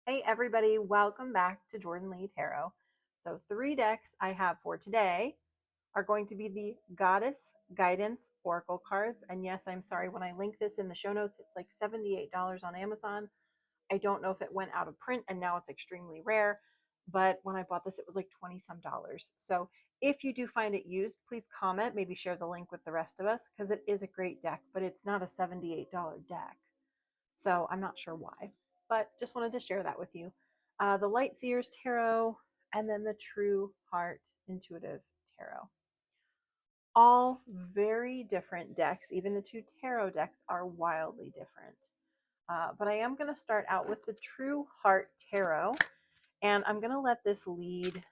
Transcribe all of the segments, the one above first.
Hey everybody, welcome back to Jordan Lee Tarot. So 3 decks I have for today are going to be the Goddess Guidance Oracle cards. And yes, I'm sorry, when I link this in the show notes, it's like $78 on Amazon. I don't know if it went out of print and now it's extremely rare, but when I bought this, it was like 20 some dollars. So if you do find it used, please comment, maybe share the link with the rest of us because it is a great deck, but it's not a $78 deck. So I'm not sure why, but just wanted to share that with you. The Light Seers Tarot and then the True Heart Intuitive Tarot. All very different decks. Even the two tarot decks are wildly different. But I am going to start out with the True Heart Tarot, and I'm going to let this lead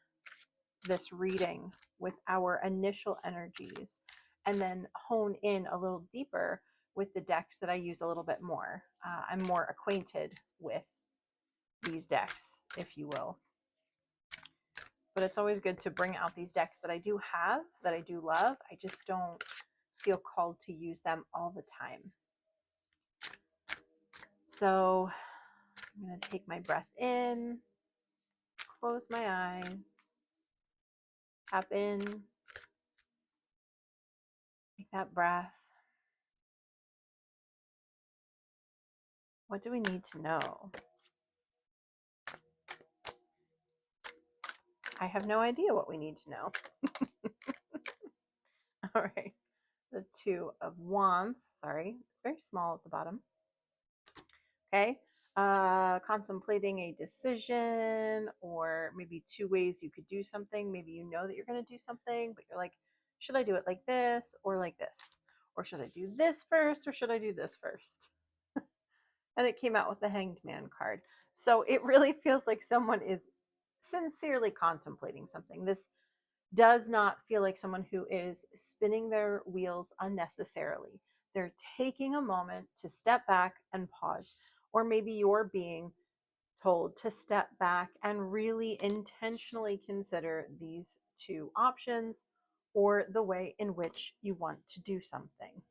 this reading with our initial energies and then hone in a little deeper with the decks that I use a little bit more. I'm more acquainted with these decks, if you will. But it's always good to bring out these decks that I do have, that I do love. I just don't feel called to use them all the time. So I'm going to take my breath in, close my eyes, tap in, take that breath. What do we need to know? I have no idea what we need to know. All right. The Two of Wands. Sorry, it's very small at the bottom. Okay. Contemplating a decision, or maybe two ways you could do something. Maybe you know that you're going to do something, but you're like, should I do it like this or like this? Or should I do this first or should I do this first? And it came out with the Hanged Man card. So it really feels like someone is sincerely contemplating something. This does not feel like someone who is spinning their wheels unnecessarily. They're taking a moment to step back and pause. Or maybe you're being told to step back and really intentionally consider these two options or the way in which you want to do something.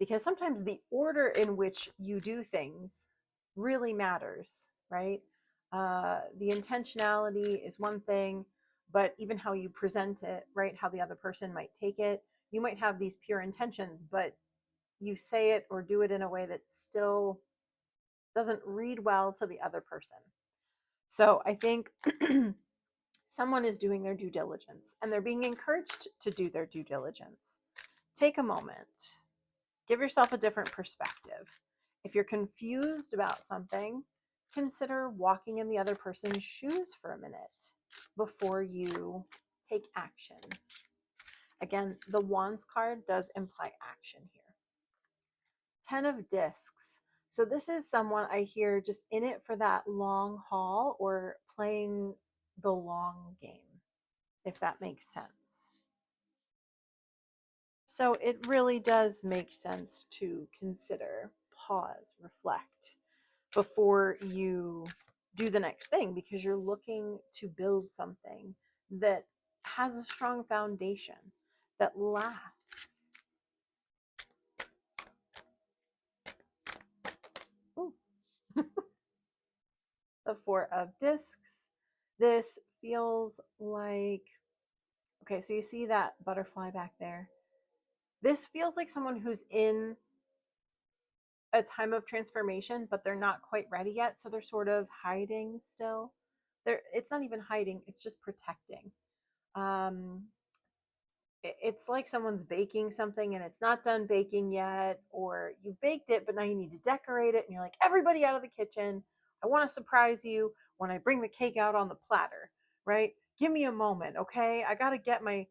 Because sometimes the order in which you do things really matters, right? The intentionality is one thing, but even how you present it, right? How the other person might take it. You might have these pure intentions, but you say it or do it in a way that still doesn't read well to the other person. So I think someone is doing their due diligence and they're being encouraged to do their due diligence. Take a moment, give yourself a different perspective. If you're confused about something, consider walking in the other person's shoes for a minute before you take action. Again, the Wands card does imply action here. 10 of Discs. So this is someone I hear just in it for that long haul or playing the long game, if that makes sense. So it really does make sense to consider, pause, reflect before you do the next thing, because you're looking to build something that has a strong foundation that lasts. Ooh. The Four of Discs. This feels like, okay, so you see that butterfly back there? This feels like someone who's in a time of transformation, but they're not quite ready yet. So they're sort of hiding still. It's not even hiding, it's just protecting. It's like someone's baking something and it's not done baking yet, or you've baked it, but now you need to decorate it. And you're like, everybody out of the kitchen. I want to surprise you when I bring the cake out on the platter, right? Give me a moment, okay? I got to get my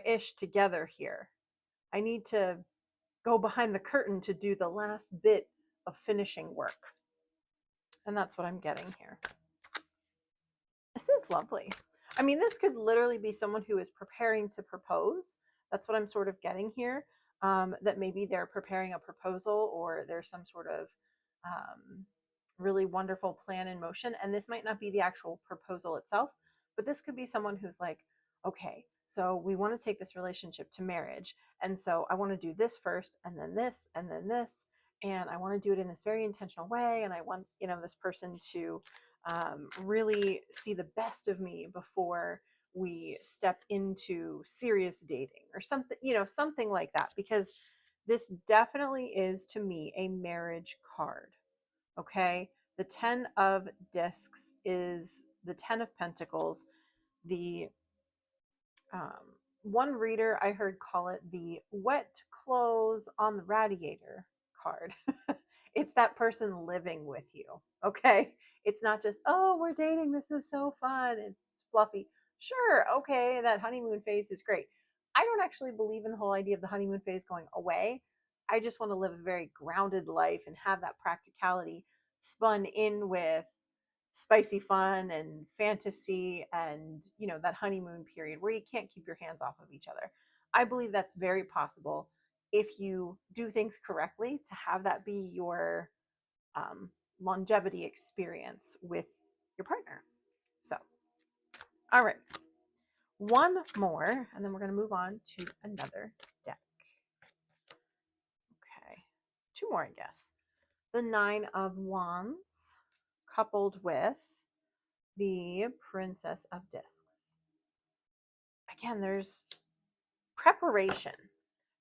ish together here. I need to go behind the curtain to do the last bit of finishing work. And that's what I'm getting here. This is lovely. I mean, this could literally be someone who is preparing to propose. That's what I'm sort of getting here. That maybe they're preparing a proposal or there's some sort of really wonderful plan in motion. And this might not be the actual proposal itself, but this could be someone who's like, okay, so we want to take this relationship to marriage. And so I want to do this first, and then this, and then this. and I want to do it in this very intentional way, and I want, this person to really see the best of me before we step into serious dating or something, something like that, because this definitely is to me a marriage card. Okay, the 10 of discs is the 10 of pentacles. The um, one reader I heard call it the wet clothes on the radiator card. It's that person living with you. Okay. It's not just, oh, we're dating. This is so fun. It's fluffy. Sure. Okay. That honeymoon phase is great. I don't actually believe in the whole idea of the honeymoon phase going away. I just want to live a very grounded life and have that practicality spun in with spicy fun and fantasy and that honeymoon period where you can't keep your hands off of each other. I believe that's very possible if you do things correctly to have that be your um, longevity experience with your partner. So, all right, one more, and then we're going to move on to another deck. Okay, two more, I guess. The Nine of Wands coupled with the Princess of Discs. Again, there's preparation.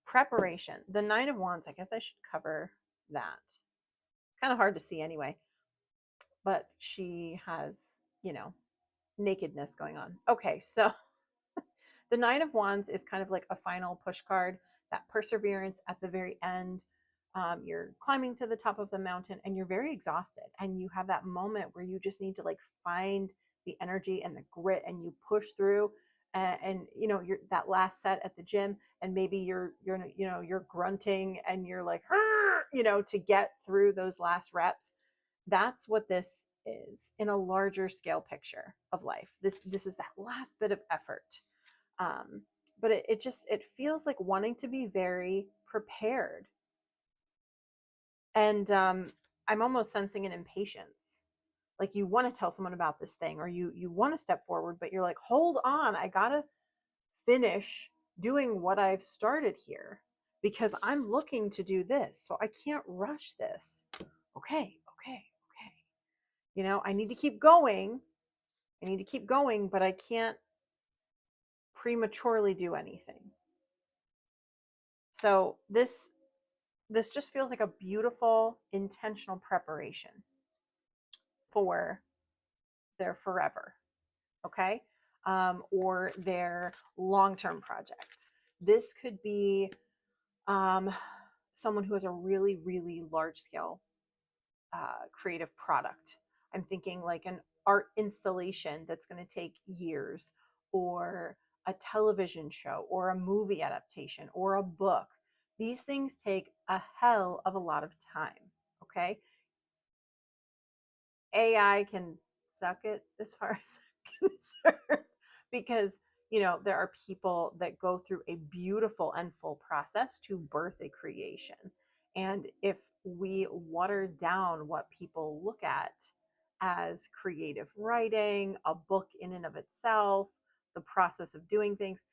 Preparation. The Nine of Wands, I guess I should cover that. It's kind of hard to see anyway, but she has, you know, nakedness going on. Okay, so the Nine of Wands is kind of like a final push card, that perseverance at the very end. You're climbing to the top of the mountain and you're very exhausted, and you have that moment where you just need to like find the energy and the grit, and you push through. And you're that last set at the gym, and maybe you're grunting and you're like, to get through those last reps. That's what this is in a larger scale picture of life. This is that last bit of effort. um, but it feels like wanting to be very prepared. And I'm almost sensing an impatience, like you want to tell someone about this thing, or you want to step forward, but you're like, hold on, I gotta finish doing what I've started here, because I'm looking to do this, so I can't rush this. Okay. I need to keep going. But I can't prematurely do anything. So this just feels like a beautiful intentional preparation for their forever. Okay. Or their long-term project. This could be someone who has a really, really large scale creative product. I'm thinking like an art installation that's going to take years, or a television show, or a movie adaptation, or a book. These things take a hell of a lot of time. Okay. AI can suck it as far as I'm concerned, because there are people that go through a beautiful and full process to birth a creation. And if we water down what people look at as creative writing, a book in and of itself, the process of doing things,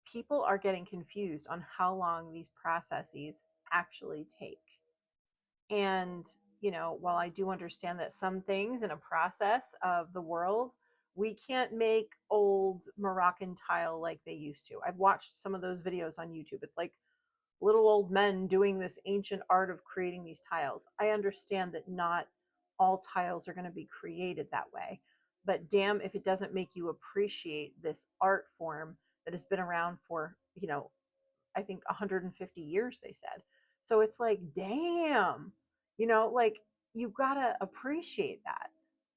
people are getting confused on how long these processes actually take. And, while I do understand that some things in a process of the world, we can't make old Moroccan tile like they used to. I've watched some of those videos on YouTube. It's like little old men doing this ancient art of creating these tiles. I understand that not all tiles are going to be created that way, but damn if it doesn't make you appreciate this art form that has been around for, I think 150 years, they said. So it's like, damn, like you've got to appreciate that.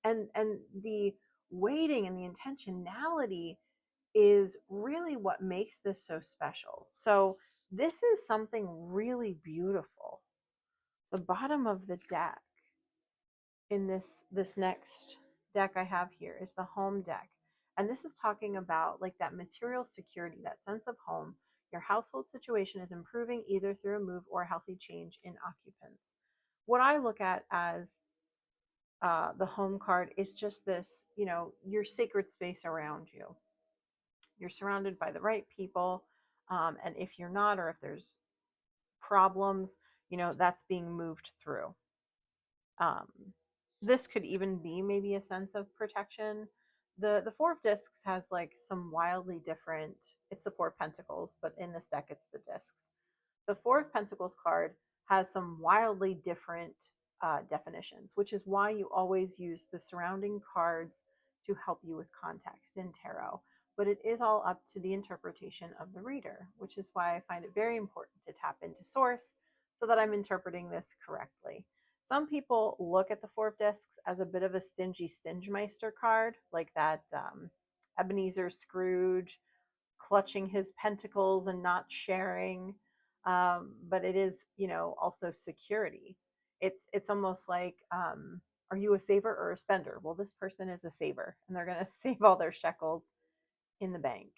And the waiting and the intentionality is really what makes this so special. So this is something really beautiful. The bottom of the deck in this next deck I have here is the home deck. And this is talking about like that material security, that sense of home. Your household situation is improving either through a move or a healthy change in occupants. What I look at as the home card is just this, your sacred space around you. You're surrounded by the right people. And if you're not, or if there's problems, that's being moved through. Um, this could even be maybe a sense of protection. The Four of Discs has like some wildly different, it's the Four of Pentacles, but in this deck it's the discs. The Four of Pentacles card has some wildly different definitions, which is why you always use the surrounding cards to help you with context in tarot. But it is all up to the interpretation of the reader, which is why I find it very important to tap into source so that I'm interpreting this correctly. Some people look at the Four of Discs as a bit of a stingy Stingmeister card, like that Ebenezer Scrooge clutching his pentacles and not sharing. But it is, also security. It's almost like, are you a saver or a spender? Well, this person is a saver, and they're going to save all their shekels in the bank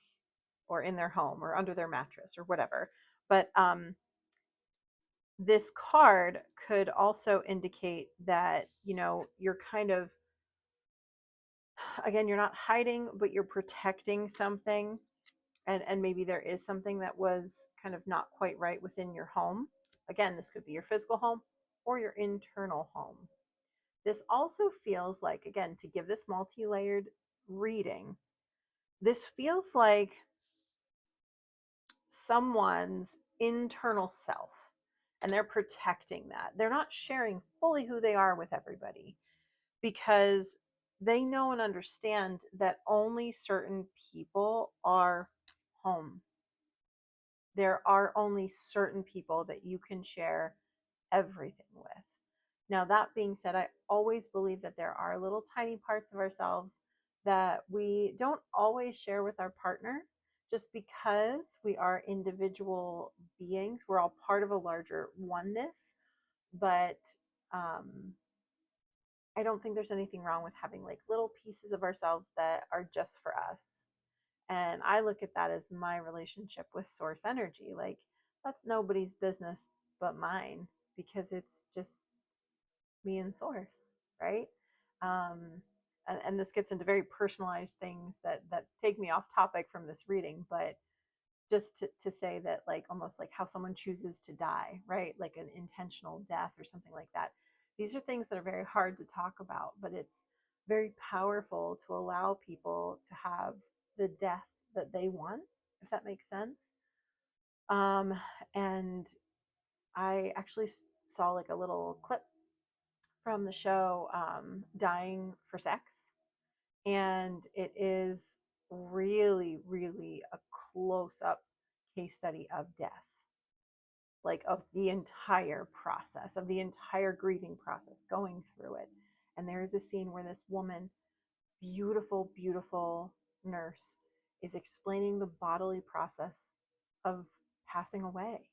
or in their home or under their mattress or whatever. But this card could also indicate that, you're kind of, again, you're not hiding, but you're protecting something. And maybe there is something that was kind of not quite right within your home. Again, this could be your physical home or your internal home. This also feels like, again, to give this multi-layered reading, this feels like someone's internal self, and they're protecting that. They're not sharing fully who they are with everybody because they know and understand that only certain people are home. There are only certain people that you can share everything with. Now, that being said, I always believe that there are little tiny parts of ourselves that we don't always share with our partner just because we are individual beings. We're all part of a larger oneness, but um, I don't think there's anything wrong with having like little pieces of ourselves that are just for us. And I look at that as my relationship with source energy. Like, that's nobody's business but mine because it's just me and source, right? Um, and this gets into very personalized things that take me off topic from this reading, but just to say that, like, almost like how someone chooses to die, right? Like an intentional death or something like that. These are things that are very hard to talk about, but it's very powerful to allow people to have the death that they want, if that makes sense. Um, and I actually saw like a little clip from the show Dying for Sex, and it is really, really a close up case study of death, like of the entire process, of the entire grieving process, going through it. And there is a scene where this woman, beautiful, beautiful nurse, is explaining the bodily process of passing away.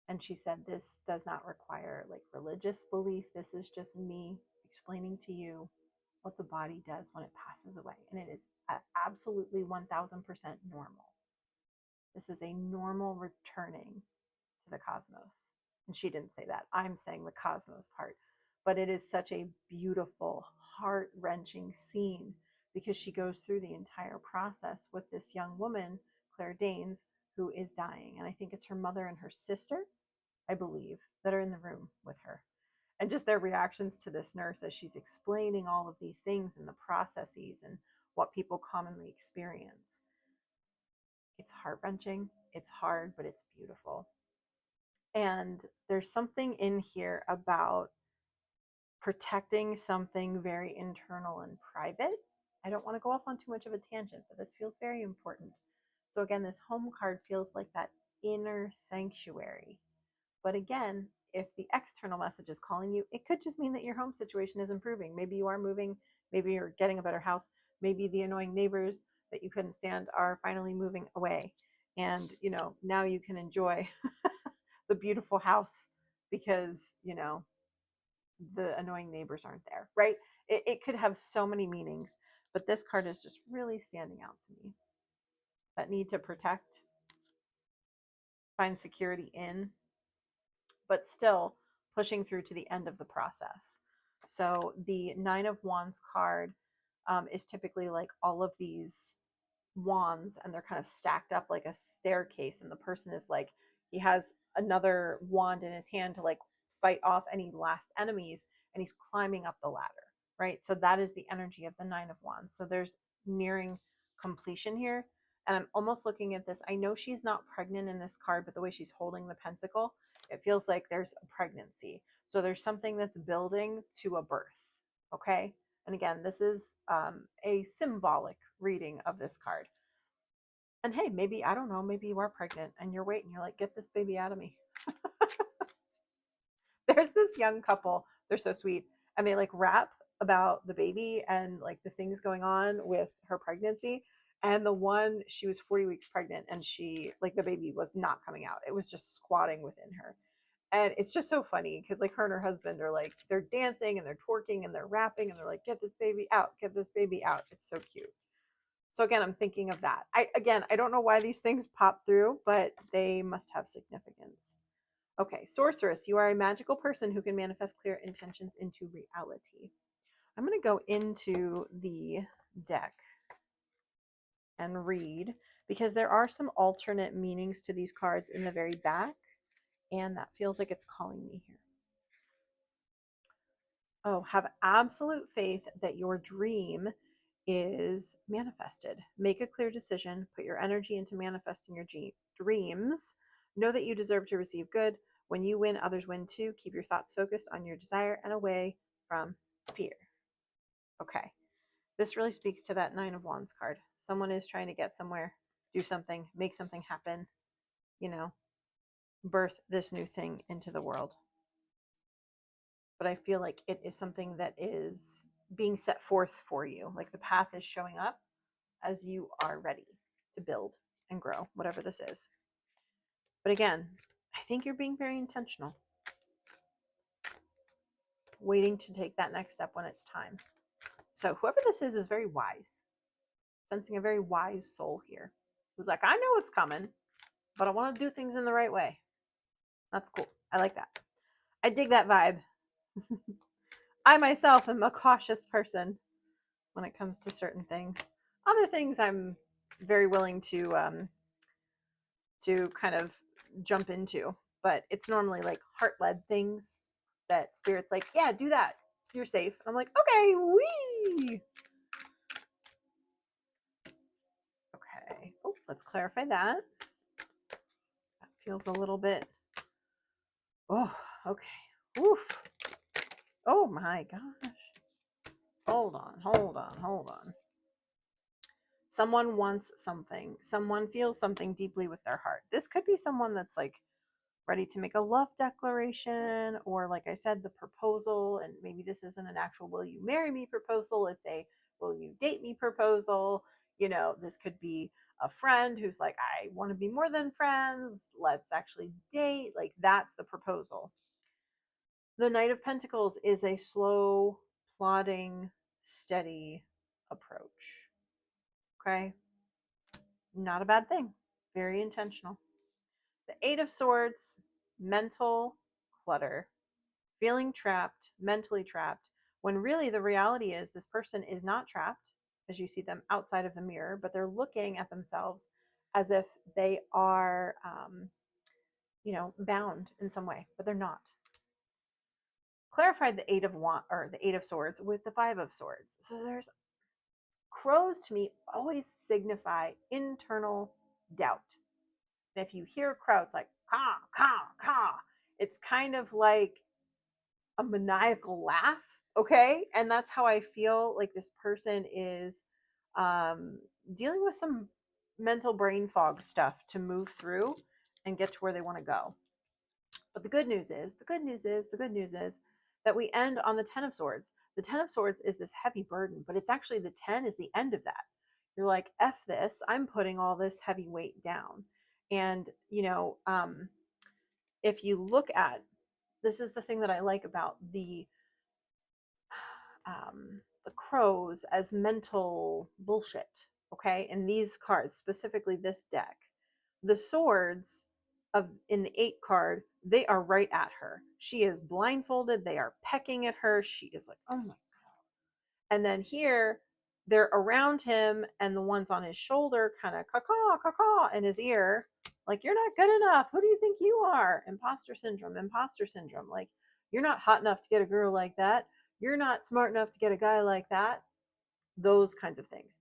And she said, this does not require like religious belief. This is just me explaining to you what the body does when it passes away. And it is absolutely 1000% normal. This is a normal returning to the cosmos. And she didn't say that. I'm saying the cosmos part. But it is such a beautiful, heart wrenching scene because she goes through the entire process with this young woman, Claire Danes, who is dying. And I think it's her mother and her sister, I believe, that are in the room with her. And just their reactions to this nurse as she's explaining all of these things and the processes and what people commonly experience. It's heart wrenching, it's hard, but it's beautiful. And there's something in here about protecting something very internal and private. I don't want to go off on too much of a tangent, but this feels very important. So, again, this home card feels like that inner sanctuary. But again, if the external message is calling you, it could just mean that your home situation is improving. Maybe you are moving, maybe you're getting a better house, maybe the annoying neighbors that you couldn't stand are finally moving away. And, now you can enjoy the beautiful house because, the annoying neighbors aren't there, right? It could have so many meanings, but this card is just really standing out to me. That need to protect, find security in, but still pushing through to the end of the process. So the Nine of Wands card is typically like all of these wands, and they're kind of stacked up like a staircase, and the person is like He has another wand in his hand to like fight off any last enemies, and he's climbing up the ladder, right? So that is the energy of the Nine of Wands. So there's nearing completion here. And I'm almost looking at this. I know she's not pregnant in this card, but the way she's holding the pentacle, it feels like there's a pregnancy. So there's something that's building to a birth. Okay. And again, this is a symbolic reading of this card. And hey, maybe, I don't know, maybe you are pregnant and you're waiting. You're like, get this baby out of me. There's this young couple. They're so sweet. And they like rap about the baby and like the things going on with her pregnancy. And the one, she was 40 weeks pregnant and she, like, the baby was not coming out. It was just squatting within her. And it's just so funny because like her and her husband are like, they're dancing and they're twerking and they're rapping and they're like, get this baby out, get this baby out. It's so cute. So again, I'm thinking of that. I don't know why these things pop through, but they must have significance. Okay, sorceress, you are a magical person who can manifest clear intentions into reality. I'm going to go into the deck and read because there are some alternate meanings to these cards in the very back, and that feels like it's calling me here. Oh, have absolute faith that your dream is manifested. Make a clear decision. Put your energy into manifesting your dreams. Know that you deserve to receive good. When you win, others win too. Keep your thoughts focused on your desire and away from fear. Okay. This really speaks to that Nine of Wands card. Someone is trying to get somewhere, do something, make something happen, birth this new thing into the world. But I feel like it is something that is being set forth for you. Like the path is showing up as you are ready to build and grow, whatever this is. But again, I think you're being very intentional, waiting to take that next step when it's time. So whoever this is very wise, sensing a very wise soul here, who's like, I know it's coming, but I want to do things in the right way. That's cool. I like that. I dig that vibe. I myself am a cautious person when it comes to certain things. Other things I'm very willing to kind of jump into, but it's normally like heart-led things that spirit's like, yeah, do that. You're safe. I'm like, okay, wee. Okay. Oh, let's clarify that. That feels a little bit. Oh, okay. Oof. Oh my gosh. Hold on. Someone wants something. Someone feels something deeply with their heart. This could be someone that's like ready to make a love declaration, or like I said, the proposal. And maybe this isn't an actual will you marry me proposal, it's a will you date me proposal. This could be a friend who's like, I want to be more than friends, let's actually date. Like, that's the proposal. The Knight of Pentacles is a slow, plodding, steady approach. Okay, not a bad thing. Very intentional. The Eight of Swords, mental clutter, feeling trapped, mentally trapped, when really the reality is this person is not trapped as you see them outside of the mirror, but they're looking at themselves as if they are, bound in some way, but they're not. Clarified the the Eight of Swords with the Five of Swords. So there's crows to me always signify internal doubt. And if you hear a crow, it's like caw, caw, caw. It's kind of like a maniacal laugh. Okay. And that's how I feel like this person is dealing with some mental brain fog stuff to move through and get to where they want to go. But the good news is that we end on the Ten of Swords. The Ten of Swords is this heavy burden, but it's actually the 10 is the end of that. You're like, F this, I'm putting all this heavy weight down. And, if you look at, this is the thing that I like about the crows as mental bullshit. Okay. And these cards, specifically this deck, the swords in the 8 card, they are right at her. She is blindfolded. They are pecking at her. She is like, oh my God. And then here, they're around him, and the ones on his shoulder kind of caw caw in his ear, like, you're not good enough. Who do you think you are? Imposter syndrome, imposter syndrome. Like, you're not hot enough to get a girl like that. You're not smart enough to get a guy like that. Those kinds of things.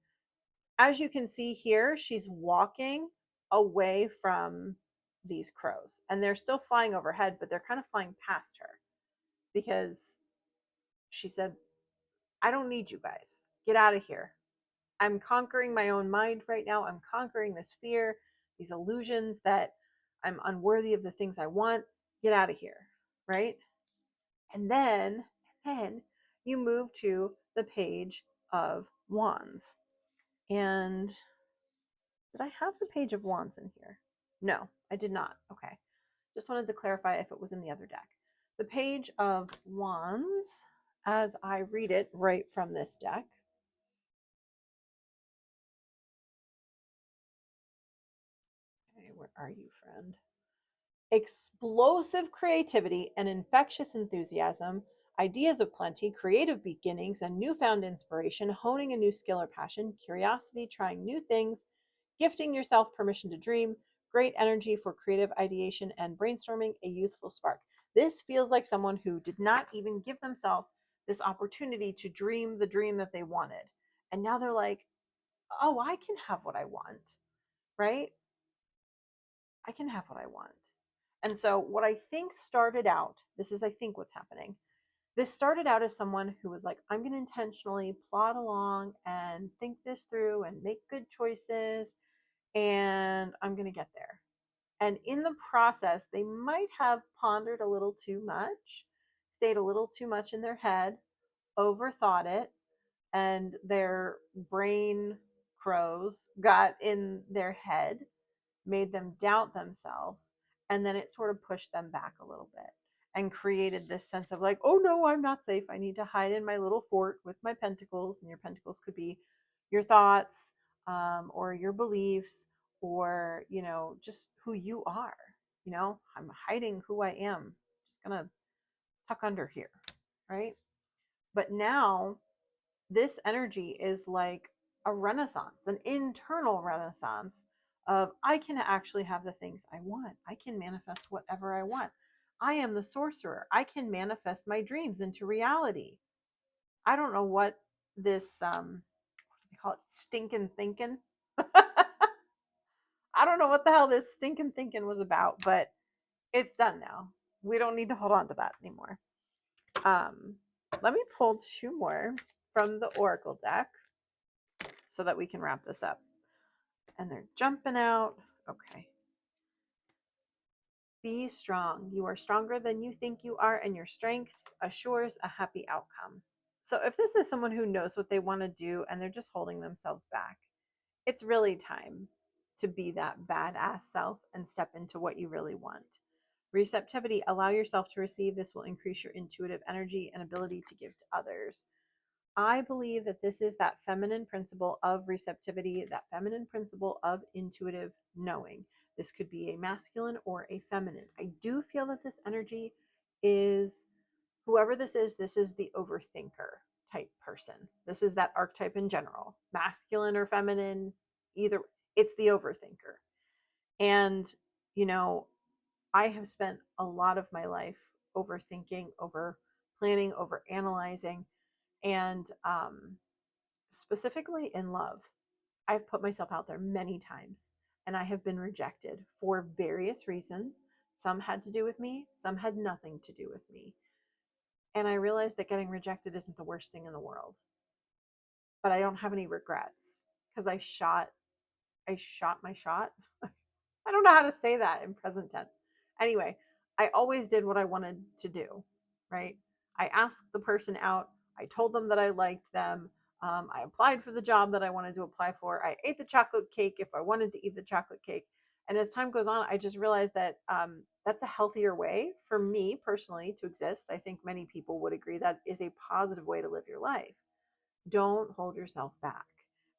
As you can see here, she's walking away from these crows, and they're still flying overhead, but they're kind of flying past her because she said, I don't need you guys. Get out of here. I'm conquering my own mind right now. I'm conquering this fear, these illusions that I'm unworthy of the things I want. Get out of here. Right. And then you move to the Page of Wands. And did I have the Page of Wands in here? No, I did not. Okay. Just wanted to clarify if it was in the other deck. The Page of Wands, as I read it right from this deck. Okay, where are you, friend? Explosive creativity and infectious enthusiasm, ideas of plenty, creative beginnings, and newfound inspiration, honing a new skill or passion, curiosity, trying new things, gifting yourself permission to dream, great energy for creative ideation and brainstorming, a youthful spark. This feels like someone who did not even give themselves this opportunity to dream the dream that they wanted. And now they're like, oh, I can have what I want, right? I can have what I want. And so, what I think started out, this is, I think, what's happening. This started out as someone who was like, I'm going to intentionally plod along and think this through and make good choices, and I'm going to get there. And in the process, they might have pondered a little too much, stayed a little too much in their head, overthought it, and their brain crows got in their head, made them doubt themselves, and then it sort of pushed them back a little bit and created this sense of like, oh no, I'm not safe. I need to hide in my little fort with my pentacles. And your pentacles could be your thoughts, or your beliefs, or, just who you are. I'm hiding who I am, just gonna tuck under here, right? But now this energy is like a renaissance, an internal renaissance of, I can actually have the things I want. I can manifest whatever I want. I am the sorcerer. I can manifest my dreams into reality. I don't know what this what do they call it, stinking thinking. I don't know what the hell this stinking thinking was about, but it's done now. We don't need to hold on to that anymore. Um, Let me pull two more from the Oracle deck so that we can wrap this up. And they're jumping out. Okay. Be strong. You are stronger than you think you are, and your strength assures a happy outcome. So, if this is someone who knows what they want to do and they're just holding themselves back, it's really time to be that badass self and step into what you really want. Receptivity, allow yourself to receive. This will increase your intuitive energy and ability to give to others. I believe that this is that feminine principle of receptivity, that feminine principle of intuitive knowing. This could be a masculine or a feminine. I do feel that this energy is, whoever this is the overthinker type person. This is that archetype in general, masculine or feminine, either. It's the overthinker. And, you know, I have spent a lot of my life overthinking, over planning, over analyzing, and specifically in love. I've put myself out there many times and I have been rejected for various reasons. Some had to do with me, some had nothing to do with me. And I realized that getting rejected isn't the worst thing in the world. But I don't have any regrets because I shot my shot. I don't know how to say that in present tense. Anyway, I always did what I wanted to do, right? I asked the person out. I told them that I liked them. I applied for the job that I wanted to apply for. I ate the chocolate cake if I wanted to eat the chocolate cake. And as time goes on, I just realized that that's a healthier way for me personally to exist. I think many people would agree that is a positive way to live your life. Don't hold yourself back.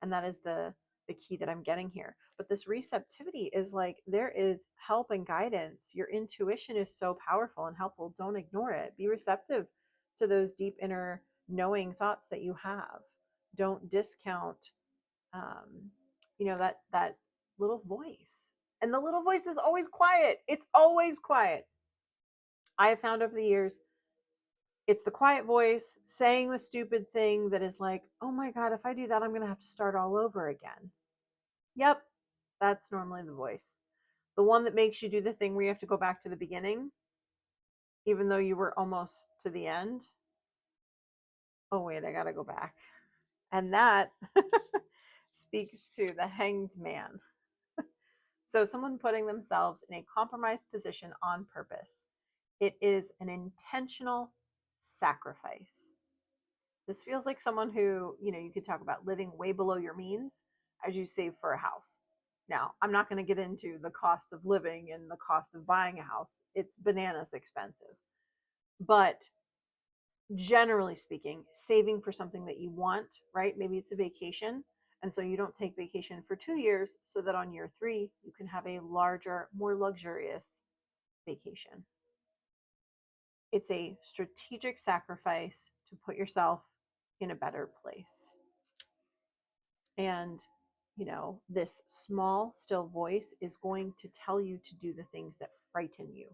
And that is the key that I'm getting here. But this receptivity is like, there is help and guidance. Your intuition is so powerful and helpful. Don't ignore it. Be receptive to those deep inner knowing thoughts that you have. don't discount, that little voice. And the little voice is always quiet. It's always quiet. I have found over the years, it's the quiet voice saying the stupid thing that is like, oh my God, if I do that, I'm going to have to start all over again. Yep, that's normally the voice. The one that makes you do the thing where you have to go back to the beginning, even though you were almost to the end. Oh, wait, I got to go back. And that speaks to the hanged man. So, someone putting themselves in a compromised position on purpose. It is an intentional sacrifice. This feels like someone who, you could talk about living way below your means as you save for a house. Now, I'm not going to get into the cost of living and the cost of buying a house. It's bananas expensive. But generally speaking, saving for something that you want, right? Maybe it's a vacation. And so you don't take vacation for 2 years so that on year 3, you can have a larger, more luxurious vacation. It's a strategic sacrifice to put yourself in a better place. And, this small, still voice is going to tell you to do the things that frighten you,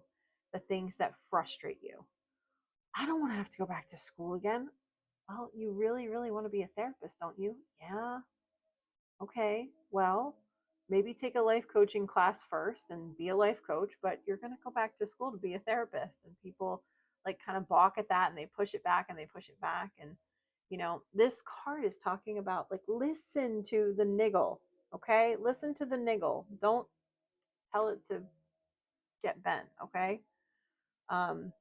the things that frustrate you. I don't want to have to go back to school again. Well, you really, really want to be a therapist, don't you? Yeah. Okay. Well, maybe take a life coaching class first and be a life coach, but you're going to go back to school to be a therapist. And people like kind of balk at that and they push it back and they push it back. And, this card is talking about like, listen to the niggle. Okay. Listen to the niggle. Don't tell it to get bent. Okay. Um,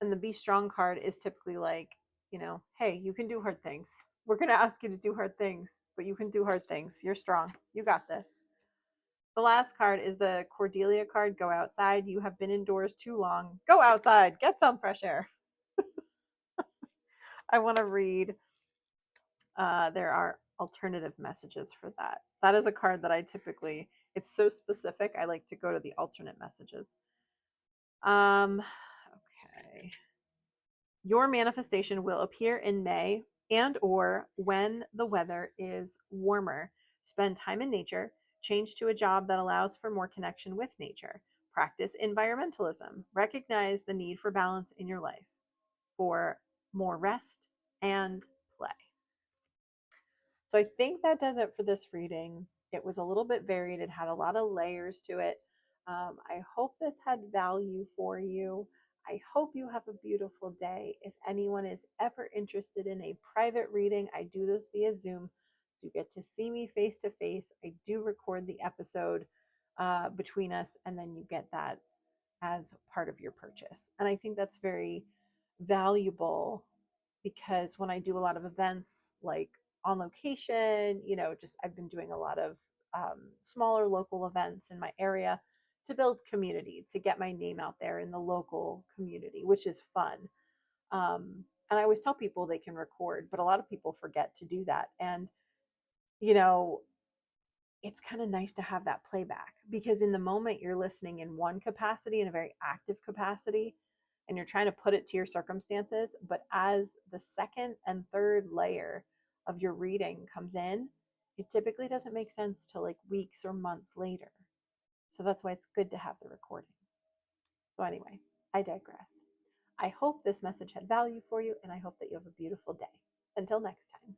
and the be strong card is typically like, hey, you can do hard things. We're going to ask you to do hard things, but you can do hard things. You're strong. You got this. The last card is the Cordelia card. Go outside. You have been indoors too long. Go outside. Get some fresh air. I want to read. There are alternative messages for that. That is a card that I typically, it's so specific. I like to go to the alternate messages. Okay. Your manifestation will appear in May and or when the weather is warmer. Spend time in nature. Change to a job that allows for more connection with nature. Practice environmentalism. Recognize the need for balance in your life for more rest and play. So I think that does it for this reading. It was a little bit varied. It had a lot of layers to it. I hope this had value for you. I hope you have a beautiful day. If anyone is ever interested in a private reading, I do those via Zoom. So you get to see me face to face. I do record the episode between us, and then you get that as part of your purchase. And I think that's very valuable because when I do a lot of events like on location, just I've been doing a lot of smaller local events in my area to build community, to get my name out there in the local community, which is fun. And I always tell people they can record, but a lot of people forget to do that. And, you know, it's kind of nice to have that playback because in the moment you're listening in one capacity, in a very active capacity, and you're trying to put it to your circumstances. But as the second and third layer of your reading comes in, it typically doesn't make sense till like weeks or months later. So that's why it's good to have the recording. So, anyway, I digress. I hope this message had value for you, and I hope that you have a beautiful day. Until next time.